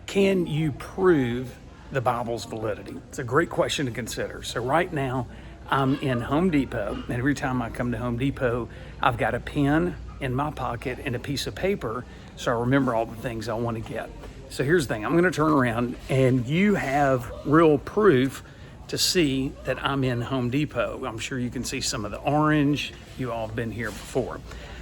Can you prove the Bible's validity? It's a great question to consider. So right now, I'm in Home Depot, and every time I come to Home Depot, I've got a pen in my pocket and a piece of paper so I remember all the things I want to get. So here's the thing, I'm going to turn around and you have real proof to see that I'm in Home Depot. I'm sure you can see some of the orange. You all have been here before.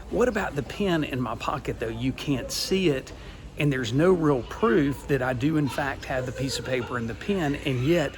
What about the pen in my pocket though? You can't see it, and there's no real proof that I do in fact have the piece of paper and the pen, and yet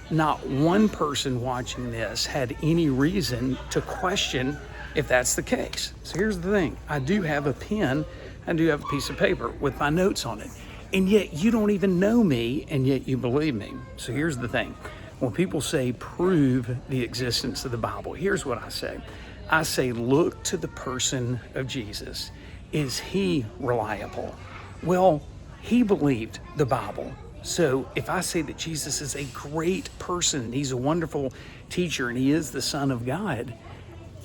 not one person watching this had any reason to question if that's the case. So here's the thing, I do have a pen, I do have a piece of paper with my notes on it, and yet you don't even know me, and yet you believe me. So here's the thing, when people say prove the existence of the Bible, here's what I say. I say look to the person of Jesus. Is he reliable? Well, he believed the Bible. So if I say that Jesus is a great person, he's a wonderful teacher, and he is the Son of God,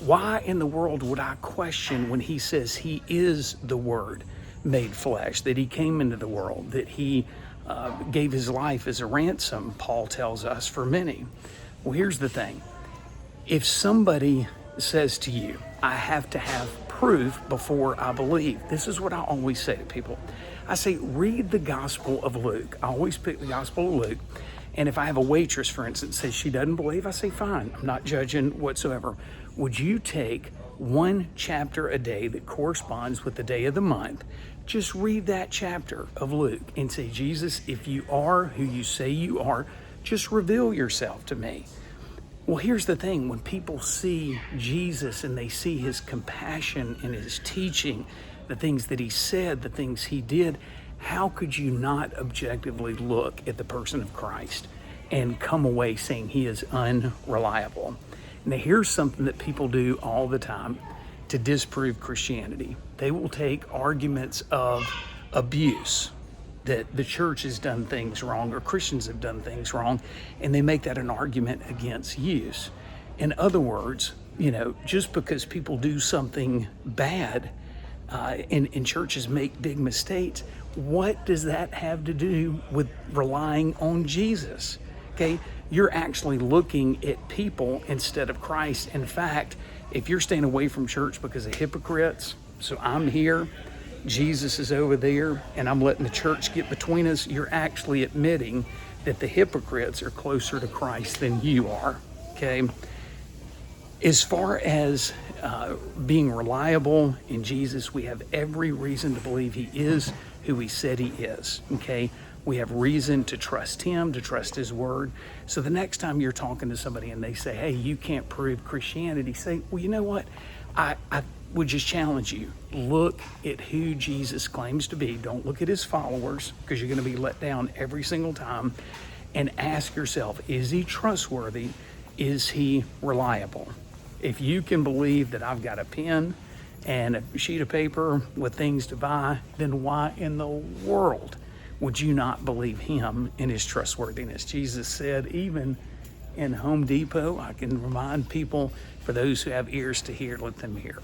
why in the world would I question when he says he is the Word made flesh, that he came into the world, that he gave his life as a ransom, Paul tells us, for many? Well, here's the thing. If somebody says to you, I have to have proof before I believe, this is what I always say to people. I say, read the Gospel of Luke. I always pick the Gospel of Luke. And if I have a waitress, for instance, says she doesn't believe, I say, fine, I'm not judging whatsoever. Would you take one chapter a day that corresponds with the day of the month? Just read that chapter of Luke and say, Jesus, if you are who you say you are, just reveal yourself to me. Well, here's the thing. When people see Jesus and they see his compassion and his teaching, the things that he said, the things he did, how could you not objectively look at the person of Christ and come away saying he is unreliable? Now, here's something that people do all the time to disprove Christianity. They will take arguments of abuse, that the church has done things wrong or Christians have done things wrong, and they make that an argument against use. In other words, just because people do something bad and churches make big mistakes, what does that have to do with relying on Jesus? Okay, you're actually looking at people instead of Christ. In fact, if you're staying away from church because of hypocrites, so I'm here, Jesus is over there, and I'm letting the church get between us, you're actually admitting that the hypocrites are closer to Christ than you are, okay? As far as being reliable in Jesus, we have every reason to believe he is who he said he is, okay? We have reason to trust him, to trust his word. So the next time you're talking to somebody and they say, hey, you can't prove Christianity, say, well, you know what? I would just challenge you. Look at who Jesus claims to be. Don't look at his followers, because you're going to be let down every single time. And ask yourself, is he trustworthy? Is he reliable? If you can believe that I've got a pen and a sheet of paper with things to buy, then why in the world would you not believe him in his trustworthiness? Jesus said, even in Home Depot, I can remind people, for those who have ears to hear, let them hear.